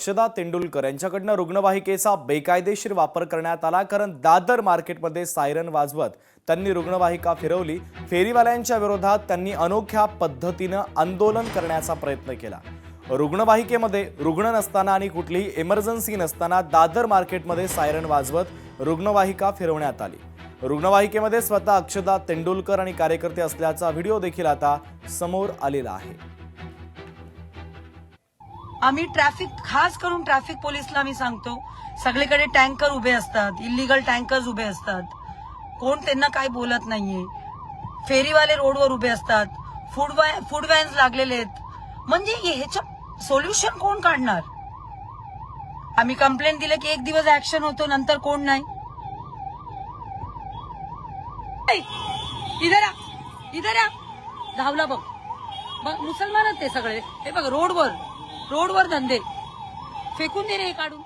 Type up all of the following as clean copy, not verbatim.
अक्षदा तेंडुलकर यांच्याकडनं रुग्णवाहिकेचा बेकायदेशीर वापर करण्यात आला। कारण दादर मार्केटमध्ये सायरन वाजवत त्यांनी रुग्णवाहिका फिरवली। फेरीवाल्यांच्या विरोधात त्यांनी अनोख्या पद्धतीने आंदोलन करण्याचा प्रयत्न केला। रुग्णवाहिकेमध्ये रुग्ण नसताना आणि कुठलीही इमर्जन्सी नसताना दादर मार्केटमध्ये सायरन वाजवत रुग्णवाहिका फिरवण्यात आली। रुग्णवाहिकेमध्ये स्वतः अक्षदा तेंडुलकर आणि कार्यकर्ते असल्याचा व्हिडिओ देखील आता समोर आलेला आहे। आम्ही खास करून ट्रॅफिक पोलिसला आम्ही सांगतो, सगळीकडे टँकर उभे असतात, इल्लीगल टँकर्स उभे असतात, कोण त्यांना काय बोलत नाहीये। फेरीवाले रोडवर उभे असतात, फूड व्हॅन्स लागलेले आहेत, म्हणजे ह्याचं सोल्युशन कोण काढणार? आम्ही कंप्लेंट दिले की एक दिवस ऍक्शन होतो, नंतर कोण नाही। इधर आ धावला बघ, मुसलमान ते सगळे, हे बघ रोडवर धंदे फेकून दे रे काढून।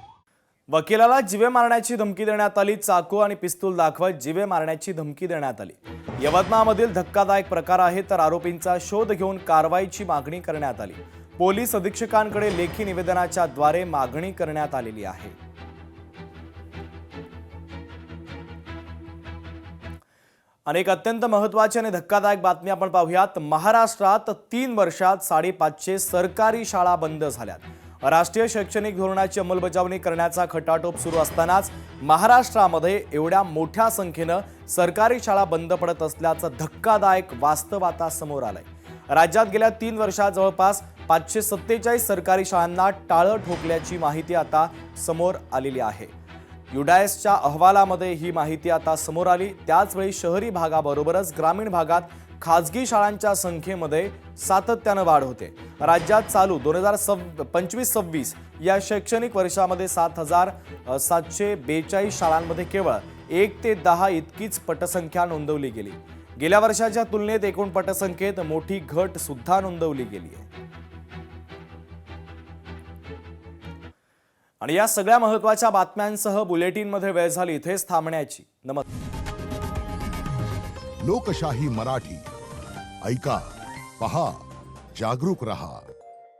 वकिलाला जीवे मारण्याची धमकी देण्यात आली। चाकू आणि पिस्तूल दाखवत जीवे मारण्याची धमकी देण्यात आली। यवतमाळमधील धक्कादायक प्रकार आहे, तर आरोपींचा शोध घेऊन कारवाईची मागणी करण्यात आली। पोलीस अधीक्षकांकडे लेखी निवेदनाच्या द्वारे मागणी करण्यात आलेली आहे। अनेक अत्यंत महत्त्वाची आणि धक्कादायक बातमी आपण पाहूयात। महाराष्ट्रात 3 वर्षात 550 सरकारी शाळा बंद झाल्यात। राष्ट्रीय शैक्षणिक धोरणाची अंमलबजावणी करण्याचा खटाटोप सुरू असतानाच महाराष्ट्रामध्ये एवढ्या मोठ्या संख्येने सरकारी शाळा बंद पडत असल्याचं धक्कादायक वास्तव आता समोर आलंय। राज्यात गेल्या 3 वर्षात जवळपास 547 सरकारी शाळांना टाळं ठोकल्याची माहिती आता समोर आलेली आहे। युडायसच्या अहवालामध्ये ही माहिती आता समोर आली। त्याचवेळी शहरी भागाबरोबरच ग्रामीण भागात खासगी शाळांच्या संख्येमध्ये सातत्याने वाढ होते। राज्यात चालू 2025-26 या शैक्षणिक वर्षामध्ये 7,742 शाळांमध्ये केवळ 1 ते 10 इतकीच पटसंख्या नोंदवली गेली। गेल्या वर्षाच्या तुलनेत एकूण पटसंख्येत मोठी घट सुद्धा नोंदवली गेली आहे। आणि या सगळ्या महत्त्वाच्या बातम्यांसह बुलेटिनमध्ये वेळ झाली इथेच थांबण्याची। लोकशाही मराठी ऐका, पहा, जागरूक रहा।